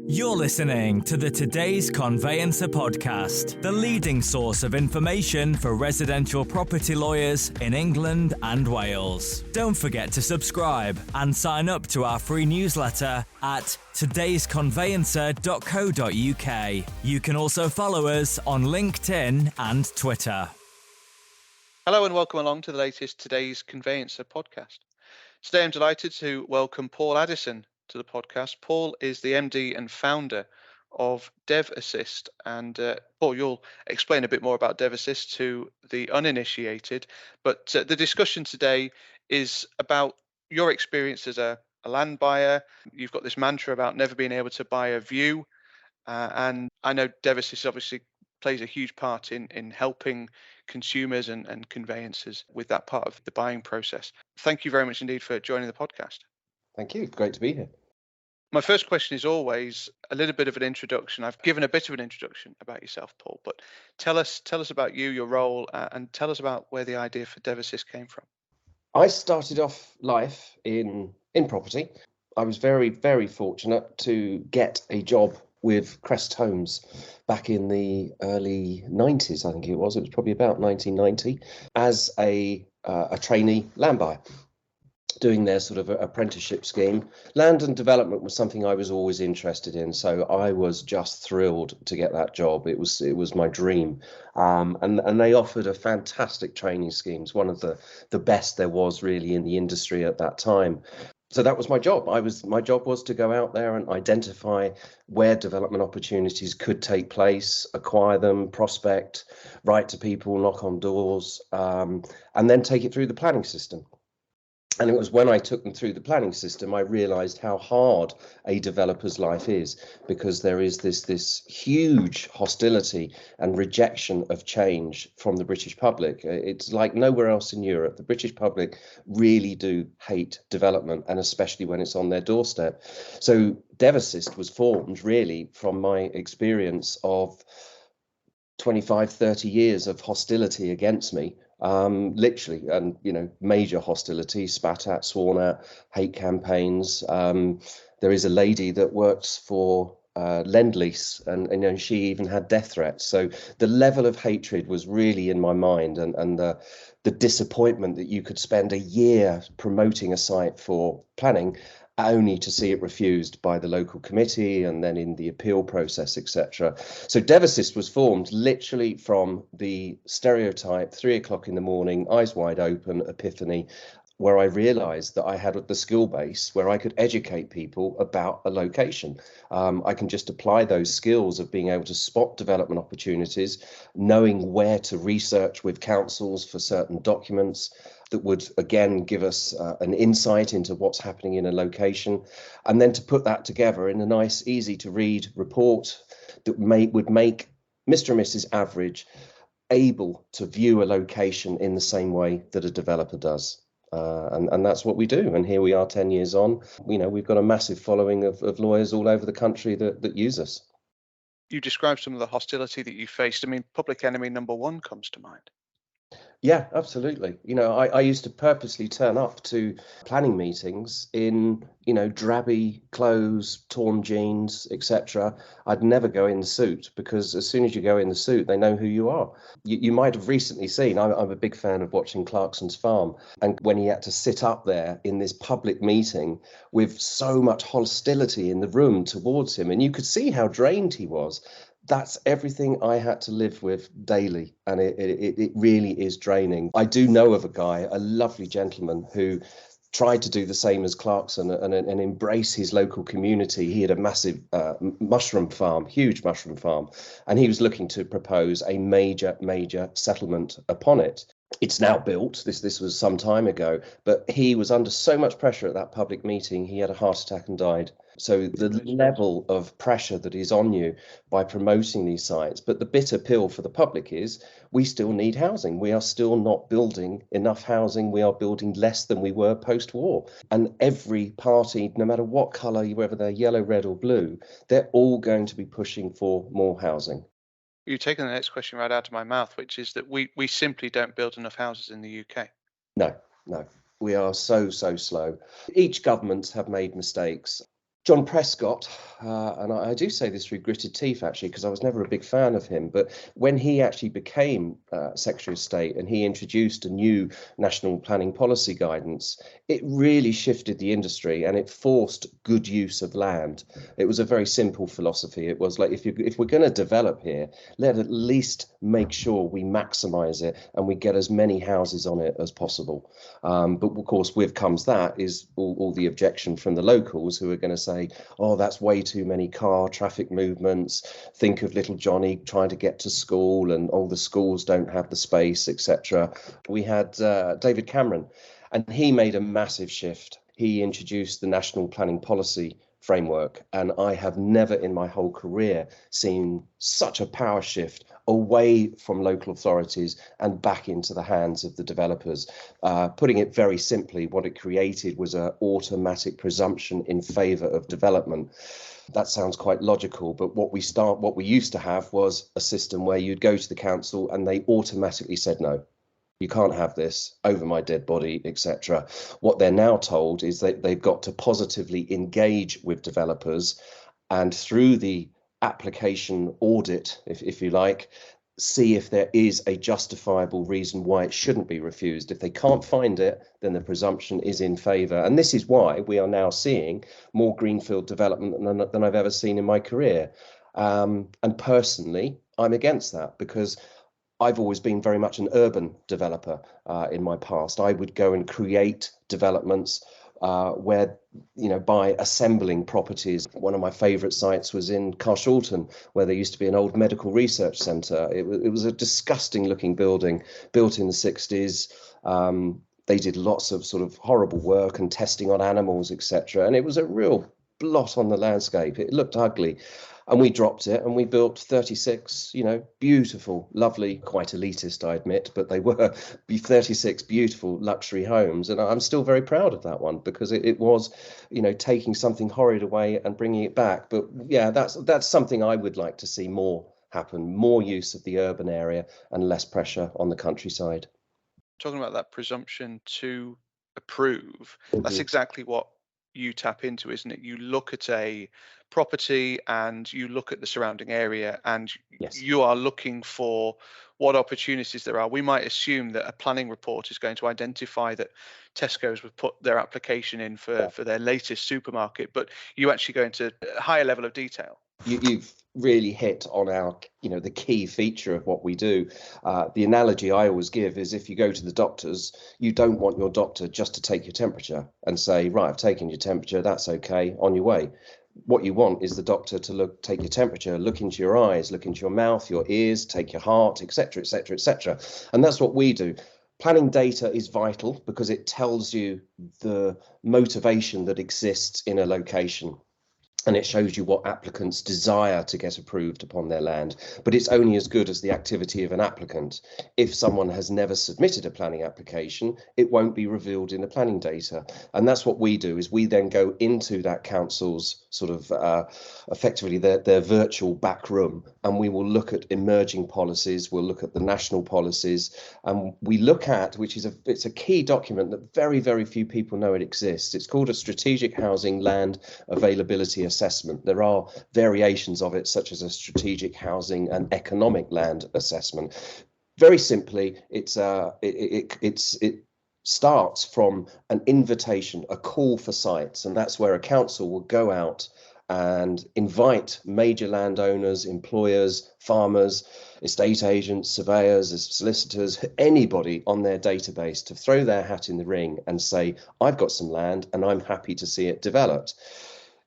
You're listening to the Today's Conveyancer podcast, the leading source of information for residential property lawyers in England and Wales. Don't forget to subscribe and sign up to our free newsletter at todaysconveyancer.co.uk. You can also follow us on LinkedIn and Twitter. Hello and welcome along to the latest Today's Conveyancer podcast. Today I'm delighted to welcome Paul Addison to the podcast. Paul is the MD and founder of DevAssist. And Paul, you'll explain a bit more about DevAssist to the uninitiated. But the discussion today is about your experience as a land buyer. You've got this mantra about never being able to buy a view. And I know DevAssist obviously plays a huge part in helping consumers and conveyancers with that part of the buying process. Thank you very much indeed for joining the podcast. Thank you. Great to be here. My first question is always a little bit of an introduction. I've given a bit of an introduction about yourself, Paul, but tell us about you, your role, and tell us about where the idea for DevAssist came from. I started off life in property. I was very, very fortunate to get a job with Crest Homes back in the early 90s, I think it was. It was probably about 1990, as a trainee land buyer, doing their sort of apprenticeship scheme. Land and development was something I was always interested in, so I was just thrilled to get that job. It was my dream, and they offered a fantastic training schemes, one of the best there was really in the industry at that time. So that was my job. My job was to go out there and identify where development opportunities could take place, acquire them, prospect, write to people, knock on doors, and then take it through the planning system. And it was when I took them through the planning system, I realised how hard a developer's life is, because there is this huge hostility and rejection of change from the British public. It's like nowhere else in Europe. The British public really do hate development, and especially when it's on their doorstep. So DevAssist was formed really from my experience of 25, 30 years of hostility against me. Literally, and major hostility, spat at, sworn at, hate campaigns. There is a lady that works for Lend-Lease, and she even had death threats. So the level of hatred was really in my mind, and the disappointment that you could spend a year promoting a site for planning, only to see it refused by the local committee and then in the appeal process, etc. So DevAssist was formed literally from the stereotype 3 o'clock in the morning, eyes wide open, epiphany, where I realized that I had the skill base where I could educate people about a location. I can just apply those skills of being able to spot development opportunities, knowing where to research with councils for certain documents that would, again, give us an insight into what's happening in a location, and then to put that together in a nice, easy to read report that would make Mr. and Mrs. Average able to view a location in the same way that a developer does. And that's what we do. And here we are 10 years on. We've got a massive following of lawyers all over the country that use us. You described some of the hostility that you faced. I mean, public enemy number one comes to mind. Yeah, absolutely. I used to purposely turn up to planning meetings in, drabby clothes, torn jeans, etc. I'd never go in the suit, because as soon as you go in the suit, they know who you are. You might have recently seen, I'm a big fan of watching Clarkson's Farm, and when he had to sit up there in this public meeting with so much hostility in the room towards him, and you could see how drained he was. That's everything I had to live with daily, and it really is draining. I do know of a guy, a lovely gentleman, who tried to do the same as Clarkson and embrace his local community. He had a massive mushroom farm, huge mushroom farm, and he was looking to propose a major settlement upon it. It's now built. This was some time ago, but he was under so much pressure at that public meeting, he had a heart attack and died. So the level of pressure that is on you by promoting these sites. But the bitter pill for the public is we still need housing. We are still not building enough housing. We are building less than we were post-war. And every party, no matter what colour, whether they're yellow, red or blue, they're all going to be pushing for more housing. You're taking the next question right out of my mouth, which is that we simply don't build enough houses in the UK. No. We are so slow. Each government have made mistakes. John Prescott, and I do say this through gritted teeth, actually, because I was never a big fan of him. But when he actually became Secretary of State and he introduced a new national planning policy guidance, it really shifted the industry and it forced good use of land. It was a very simple philosophy. It was like, if we're going to develop here, let at least make sure we maximise it and we get as many houses on it as possible. But of course, with comes that is all the objection from the locals who are going to say, oh, that's way too many car traffic movements. Think of little Johnny trying to get to school and all the schools don't have the space, etc. We had David Cameron, and he made a massive shift. He introduced the National Planning Policy Framework, and I have never in my whole career seen such a power shift away from local authorities and back into the hands of the developers. Putting it very simply, what it created was an automatic presumption in favour of development. That sounds quite logical, but what we used to have was a system where you'd go to the council and they automatically said no. You can't have this, over my dead body, etc. What they're now told is that they've got to positively engage with developers, and through the application audit, if you like, see if there is a justifiable reason why it shouldn't be refused. If they can't find it, then the presumption is in favour. And this is why we are now seeing more greenfield development than I've ever seen in my career. And personally, I'm against that because I've always been very much an urban developer in my past. I would go and create developments where, by assembling properties. One of my favourite sites was in Carshalton, where there used to be an old medical research centre. It was a disgusting looking building built in the 60s. They did lots of sort of horrible work and testing on animals, etc. And it was a real blot on the landscape. It looked ugly. And we dropped it and we built 36, beautiful, lovely, quite elitist, I admit, but they were 36 beautiful luxury homes. And I'm still very proud of that one because it was, taking something horrid away and bringing it back. But yeah, that's something I would like to see more happen, more use of the urban area and less pressure on the countryside. Talking about that presumption to approve, that's exactly what you tap into, isn't it? You look at a property and you look at the surrounding area and Yes. You are looking for what opportunities there are. We might assume that a planning report is going to identify that Tesco's would put their application in for their latest supermarket, but you actually go into a higher level of detail. You've really hit on our, the key feature of what we do. The analogy I always give is if you go to the doctors, you don't want your doctor just to take your temperature and say, right, I've taken your temperature, that's okay, on your way. What you want is the doctor to take your temperature, look into your eyes, look into your mouth, your ears, take your heart, etc., etc., etc. And that's what we do. Planning data is vital because it tells you the motivation that exists in a location. And it shows you what applicants desire to get approved upon their land. But it's only as good as the activity of an applicant. If someone has never submitted a planning application, it won't be revealed in the planning data. And that's what we do, is we then go into that council's sort of effectively their virtual back room, and we will look at emerging policies, we'll look at the national policies, and we look at, it's a key document that very, very few people know it exists. It's called a Strategic Housing Land Availability Assessment. There are variations of it, such as a strategic housing and economic land assessment. Very simply, it starts from an invitation, a call for sites, and that's where a council will go out and invite major landowners, employers, farmers, estate agents, surveyors, solicitors, anybody on their database to throw their hat in the ring and say, I've got some land and I'm happy to see it developed.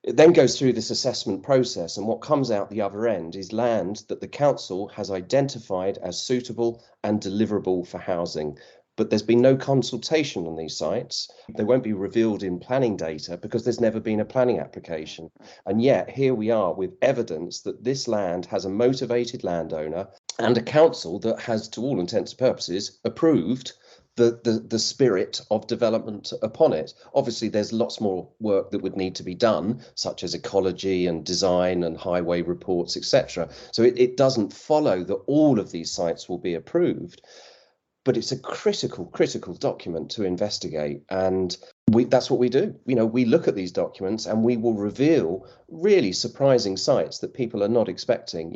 It then goes through this assessment process, and what comes out the other end is land that the council has identified as suitable and deliverable for housing. But there's been no consultation on these sites. They won't be revealed in planning data because there's never been a planning application. And yet here we are with evidence that this land has a motivated landowner and a council that has, to all intents and purposes, approved the spirit of development upon it. Obviously, there's lots more work that would need to be done, such as ecology and design and highway reports, etc. So it doesn't follow that all of these sites will be approved, but it's a critical document to investigate. And That's what we do. We look at these documents and we will reveal really surprising sites that people are not expecting.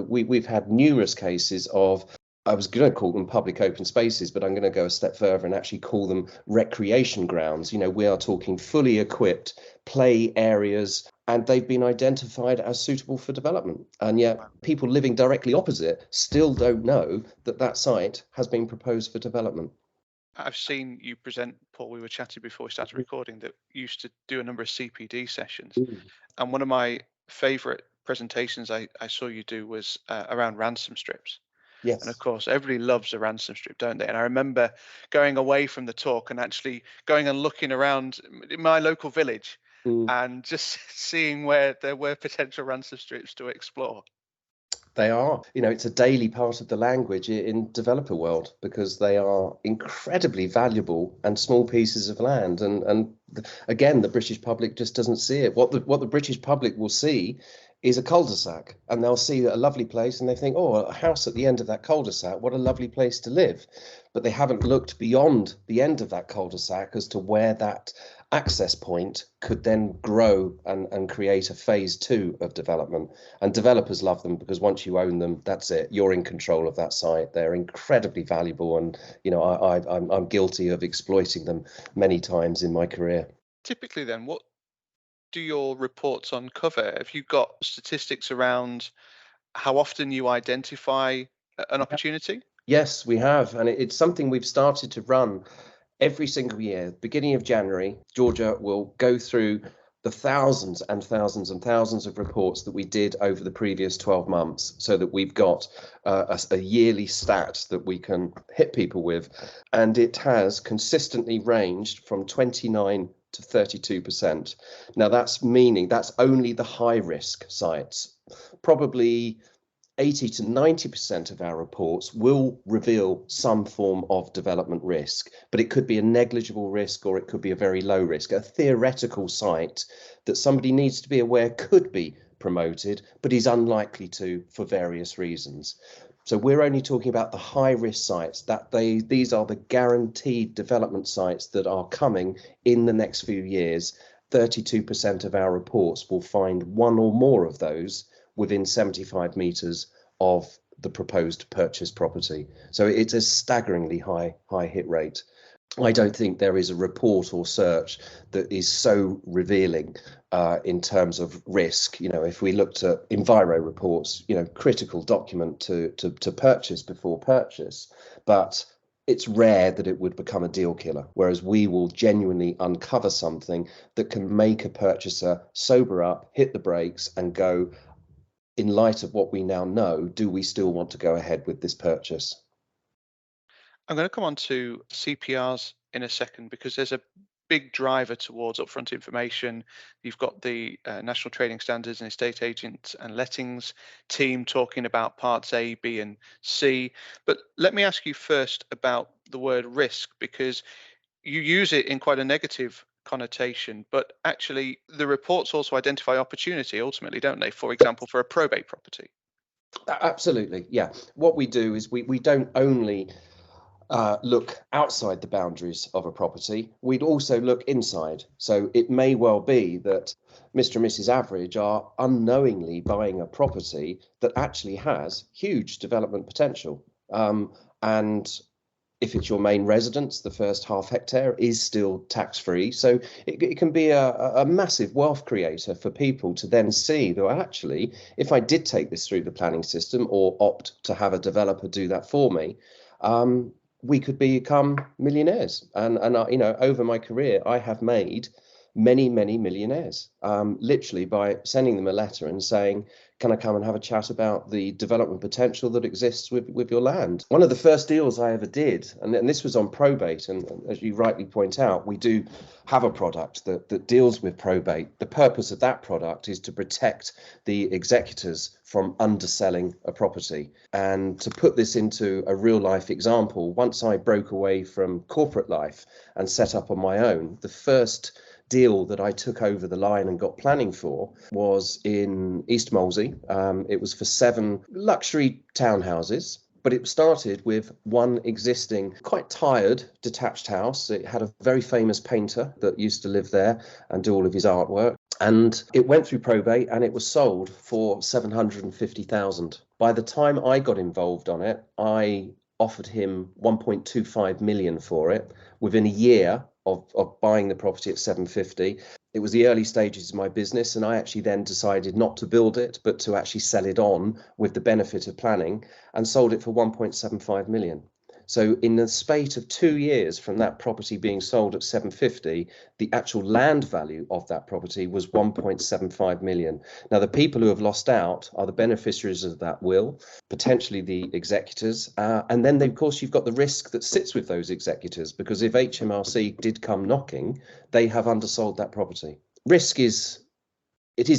We've had numerous cases of, I was going to call them public open spaces, but I'm going to go a step further and actually call them recreation grounds. We are talking fully equipped play areas, and they've been identified as suitable for development. And yet people living directly opposite still don't know that that site has been proposed for development. I've seen you present, Paul. We were chatting before we started recording that you used to do a number of CPD sessions. And one of my favourite presentations I saw you do was around ransom strips. Yes. And of course, everybody loves a ransom strip, don't they? And I remember going away from the talk and actually going and looking around in my local village and just seeing where there were potential ransom strips to explore. They are. It's a daily part of the language in developer world, because they are incredibly valuable and small pieces of land. And again, the British public just doesn't see it. What the British public will see is a cul-de-sac, and they'll see a lovely place and they think, oh, a house at the end of that cul-de-sac, what a lovely place to live. But they haven't looked beyond the end of that cul-de-sac as to where that access point could then grow and create a phase 2 of development. And developers love them because once you own them, that's it. You're in control of that site. They're incredibly valuable, and I'm guilty of exploiting them many times in my career. Typically, then, what do your reports uncover? Have you got statistics around how often you identify an opportunity? Yes, we have, and it's something we've started to run every single year. Beginning of January, Georgia will go through the thousands and thousands and thousands of reports that we did over the previous 12 months, so that we've got a yearly stat that we can hit people with. And it has consistently ranged from 29 to 32%. Now, that's only the high risk sites. Probably 80 to 90% of our reports will reveal some form of development risk, but it could be a negligible risk or it could be a very low risk, a theoretical site that somebody needs to be aware could be promoted, but is unlikely to for various reasons. So we're only talking about the high risk sites, these are the guaranteed development sites that are coming in the next few years. 32% of our reports will find one or more of those within 75 metres of the proposed purchase property. So it's a staggeringly high hit rate. I don't think there is a report or search that is so revealing in terms of risk. If we looked at Enviro reports, critical document to purchase before purchase, but it's rare that it would become a deal killer, whereas we will genuinely uncover something that can make a purchaser sober up, hit the brakes and go, in light of what we now know, do we still want to go ahead with this purchase? I'm going to come on to CPRs in a second, because there's a big driver towards upfront information. You've got the National Trading Standards and Estate Agents and Lettings team talking about parts A, B and C. But let me ask you first about the word risk, because you use it in quite a negative connotation, but actually the reports also identify opportunity ultimately, don't they? For example, for a probate property. Absolutely, yeah. What we do is we don't only look outside the boundaries of a property, we'd also look inside. So it may well be that Mr. and Mrs. Average are unknowingly buying a property that actually has huge development potential. And if it's your main residence, the first half hectare is still tax-free. So it can be a massive wealth creator for people to then see that, actually, if I did take this through the planning system or opt to have a developer do that for me, we could become millionaires. And over my career, I have made many millionaires, literally by sending them a letter and saying, can I come and have a chat about the development potential that exists with your land? One of the first deals I ever did, and this was on probate, and as you rightly point out, we do have a product that deals with probate. The purpose of that product is to protect the executors from underselling a property. And to put this into a real life example, once I broke away from corporate life and set up on my own, the first deal that I took over the line and got planning for was in East Molesey. It was for 7 luxury townhouses, But it started with one existing, quite tired, detached house. It had a very famous painter that used to live there and do all of his artwork. And it went through probate and it was sold for 750,000. By the time I got involved on it, I offered him 1.25 million for it. Within a year of buying the property at 750, it was the early stages of my business, and I actually then decided not to build it, but to actually sell it on with the benefit of planning, and sold it for 1.75 million. So in the spate of 2 years from that property being sold at 750, the actual land value of that property was 1.75 million. Now, the people who have lost out are the beneficiaries of that will, potentially the executors. And then, of course, you've got the risk that sits with those executors, because if HMRC did come knocking, they have undersold that property. Risk is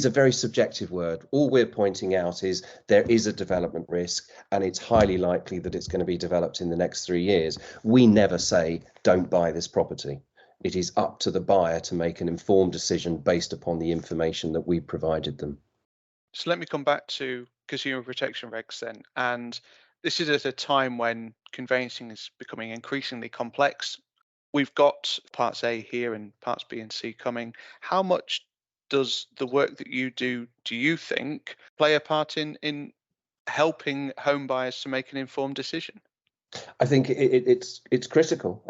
a very subjective word. All we're pointing out is there is a development risk, and it's highly likely that it's going to be developed in the next 3 years. We never say, don't buy this property. It is up to the buyer to make an informed decision based upon the information that we provided them. So let me come back to consumer protection regs then. And this is at a time when conveyancing is becoming increasingly complex. We've got parts A here and parts B and C coming. How much does the work that you do you think, play a part in helping home buyers to make an informed decision? I think it's critical.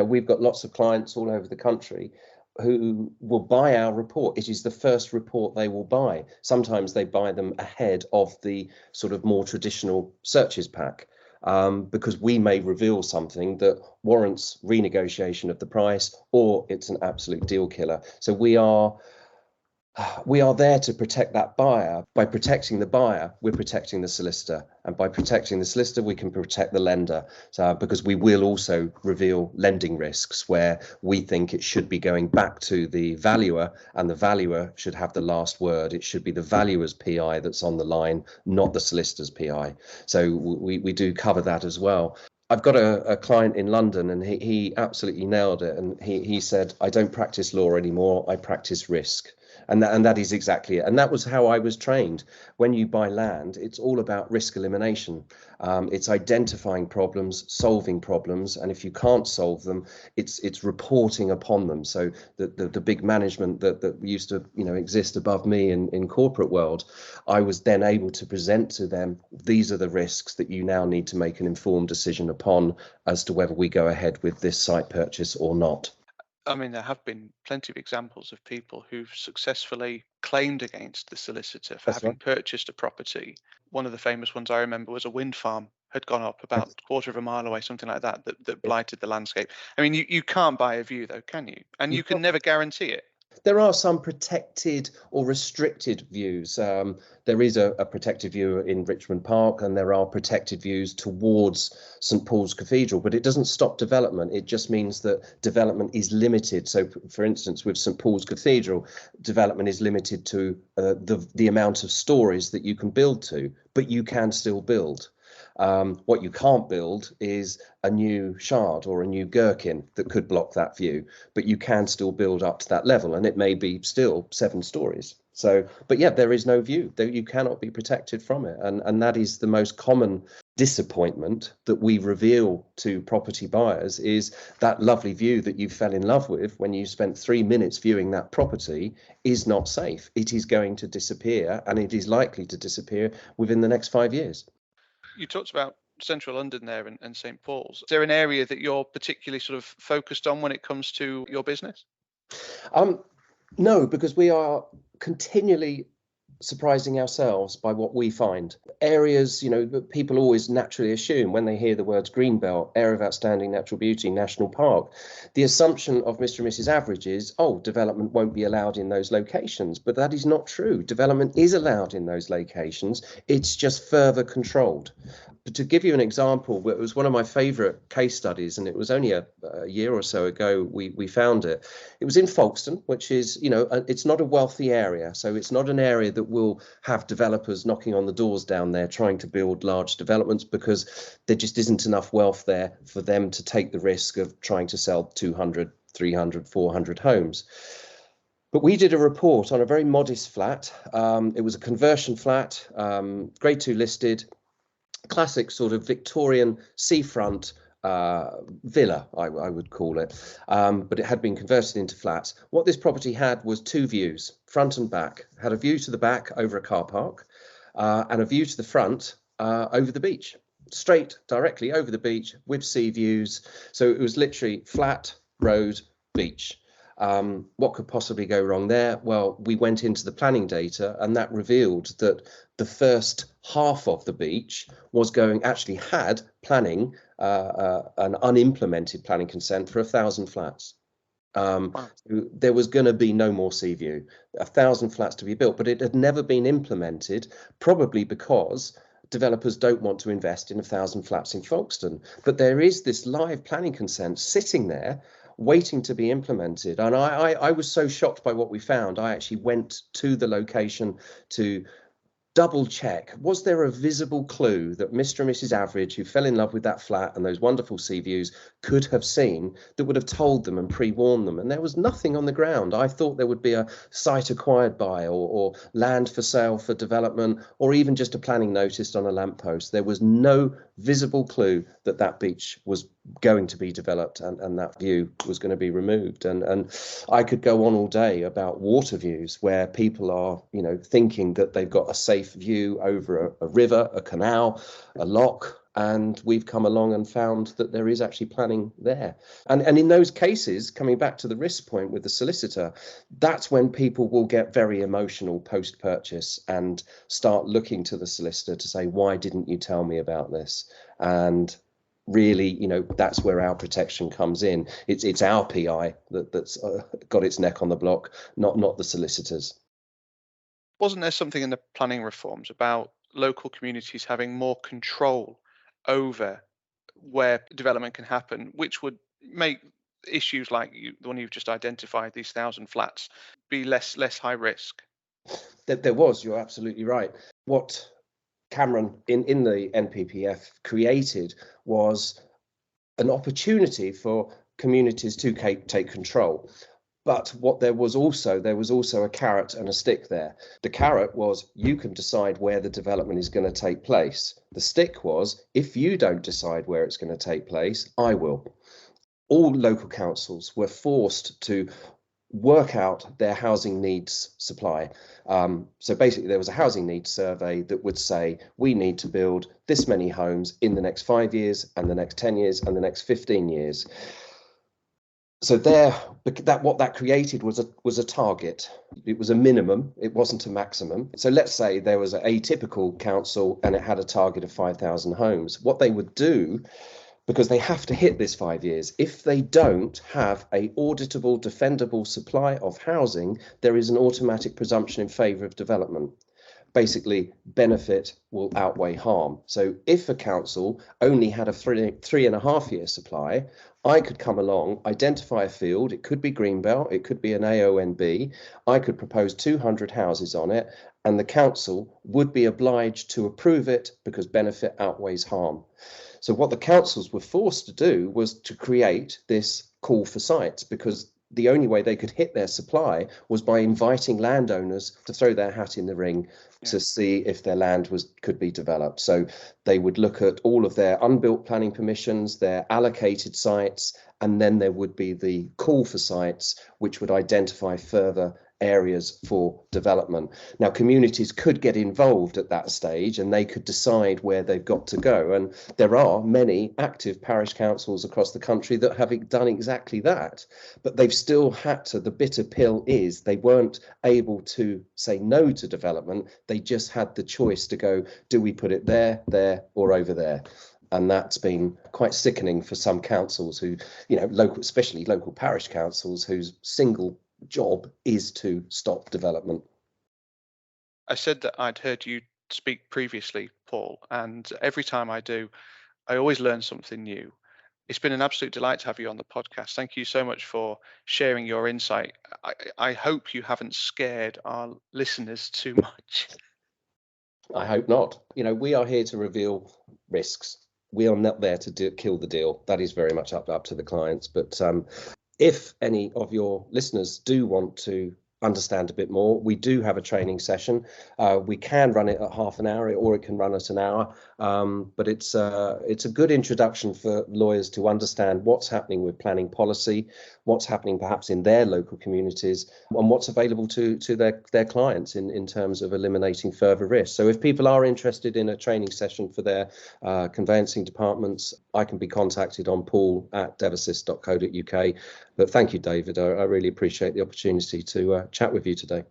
We've got lots of clients all over the country who will buy our report. It is the first report they will buy. Sometimes they buy them ahead of the sort of more traditional searches pack, because we may reveal something that warrants renegotiation of the price, or it's an absolute deal killer. So we are there to protect that buyer. By protecting the buyer, we're protecting the solicitor. And by protecting the solicitor, we can protect the lender. So, because we will also reveal lending risks where we think it should be going back to the valuer, and the valuer should have the last word. It should be the valuer's PI that's on the line, not the solicitor's PI. So we do cover that as well. I've got a client in London, and he absolutely nailed it. And he said, I don't practice law anymore, I practice risk. And that is exactly it. And that was how I was trained. When you buy land, it's all about risk elimination. It's identifying problems, solving problems. And if you can't solve them, it's reporting upon them. So the big management that used to exist above me in corporate world, I was then able to present to them, these are the risks that you now need to make an informed decision upon as to whether we go ahead with this site purchase or not. I mean, there have been plenty of examples of people who've successfully claimed against the solicitor for That's having right. purchased a property. One of the famous ones I remember was a wind farm had gone up about a quarter of a mile away, something like that, that blighted the landscape. I mean, you can't buy a view though, can you? And you can never guarantee it. There are some protected or restricted views. There is a protected view in Richmond Park, and there are protected views towards St Paul's Cathedral, but it doesn't stop development. It just means that development is limited. So, for instance, with St Paul's Cathedral, development is limited to the amount of stories that you can build to, but you can still build. What you can't build is a new shard or a new gherkin that could block that view, but you can still build up to that level, and it may be still 7 stories. So, but yeah, there is no view. You cannot be protected from it, and that is the most common disappointment that we reveal to property buyers, is that lovely view that you fell in love with when you spent 3 minutes viewing that property is not safe. It is going to disappear, and it is likely to disappear within the next 5 years. You talked about central London there and St Paul's. Is there an area that you're particularly sort of focused on when it comes to your business? No, because we are continually surprising ourselves by what we find. Areas, people always naturally assume when they hear the words Greenbelt, Area of Outstanding Natural Beauty, National Park, the assumption of Mr. and Mrs. Average is, development won't be allowed in those locations. But that is not true. Development is allowed in those locations. It's just further controlled. But to give you an example, it was one of my favourite case studies, and it was only a year or so ago we found it. It was in Folkestone, which is, it's not a wealthy area. So it's not an area that will have developers knocking on the doors down there trying to build large developments, because there just isn't enough wealth there for them to take the risk of trying to sell 200, 300, 400 homes. But we did a report on a very modest flat. It was a conversion flat, grade 2 listed. classic sort of Victorian seafront villa, I would call it, but it had been converted into flats. What this property had was two views, front and back. It had a view to the back over a car park and a view to the front over the beach, straight directly over the beach with sea views. So it was literally flat, road, beach. What could possibly go wrong there? Well, we went into the planning data and that revealed that the first half of the beach actually had planning, an unimplemented planning consent for 1,000 flats. Wow. There was going to be no more sea view, 1,000 flats to be built, but it had never been implemented, probably because developers don't want to invest in 1,000 flats in Folkestone. But there is this live planning consent sitting there waiting to be implemented. And I was so shocked by what we found. I actually went to the location to double check, was there a visible clue that Mr. and Mrs. Average, who fell in love with that flat and those wonderful sea views, could have seen that would have told them and pre-warned them? And there was nothing on the ground. I thought there would be a site acquired by or land for sale for development, or even just a planning notice on a lamppost. There was no visible clue that that beach was going to be developed and that view was going to be removed. And I could go on all day about water views where people are, thinking that they've got a safe view over a river, a canal, a loch, and we've come along and found that there is actually planning there. And in those cases, coming back to the risk point with the solicitor, that's when people will get very emotional post-purchase and start looking to the solicitor to say, why didn't you tell me about this? And really, that's where our protection comes in. It's our PI that's got its neck on the block, not the solicitors. Wasn't there something in the planning reforms about local communities having more control over where development can happen, which would make issues like the one you've just identified, these 1,000 flats, be less high risk? There was, you're absolutely right. What Cameron in the NPPF created was an opportunity for communities to take control. But what there was also a carrot and a stick there. The carrot was, you can decide where the development is going to take place. The stick was, if you don't decide where it's going to take place, I will. All local councils were forced to work out their housing needs supply. So basically there was a housing needs survey that would say, we need to build this many homes in the next 5 years and the next 10 years and the next 15 years. So what that created was a target. It was a minimum. It wasn't a maximum. So let's say there was a typical council and it had a target of 5,000 homes. What they would do, because they have to hit this 5 years, if they don't have a auditable, defendable supply of housing, there is an automatic presumption in favour of development. Basically, benefit will outweigh harm. So if a council only had a 3.5 year supply, I could come along, identify a field, it could be Greenbelt, it could be an AONB, I could propose 200 houses on it, and the council would be obliged to approve it because benefit outweighs harm. So what the councils were forced to do was to create this call for sites, because the only way they could hit their supply was by inviting landowners to throw their hat in the ring to see if their land could be developed. So they would look at all of their unbuilt planning permissions, their allocated sites, and then there would be the call for sites, which would identify further areas for development. Now, communities could get involved at that stage and they could decide where they've got to go. And there are many active parish councils across the country that have done exactly that. But they've still had to, the bitter pill is they weren't able to say no to development. They just had the choice to go, do we put it there, or over there? And that's been quite sickening for some councils who, especially local parish councils whose single job is to stop development. I said that I'd heard you speak previously, Paul, and every time I do, I always learn something new. It's been an absolute delight to have you on the podcast. Thank you so much for sharing your insight. I hope you haven't scared our listeners too much. I hope not. We are here to reveal risks. We are not there to kill the deal. That is very much up to the clients. But if any of your listeners do want to understand a bit more, we do have a training session. We can run it at half an hour, or it can run at an hour. But it's a good introduction for lawyers to understand what's happening with planning policy, what's happening perhaps in their local communities, and what's available to their clients in terms of eliminating further risks. So if people are interested in a training session for their conveyancing departments, I can be contacted on paul@devassist.co.uk. But thank you, David. I really appreciate the opportunity to chat with you today.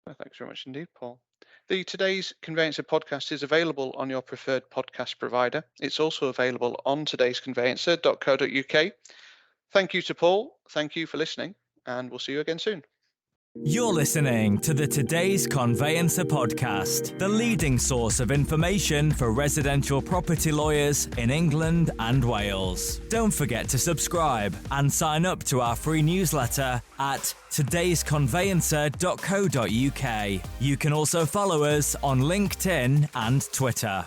Well, thanks very much indeed, Paul. The Today's Conveyancer podcast is available on your preferred podcast provider. It's also available on todaysconveyancer.co.uk. Thank you to Paul. Thank you for listening, and we'll see you again soon. You're listening to the Today's Conveyancer podcast, the leading source of information for residential property lawyers in England and Wales. Don't forget to subscribe and sign up to our free newsletter at todaysconveyancer.co.uk. You can also follow us on LinkedIn and Twitter.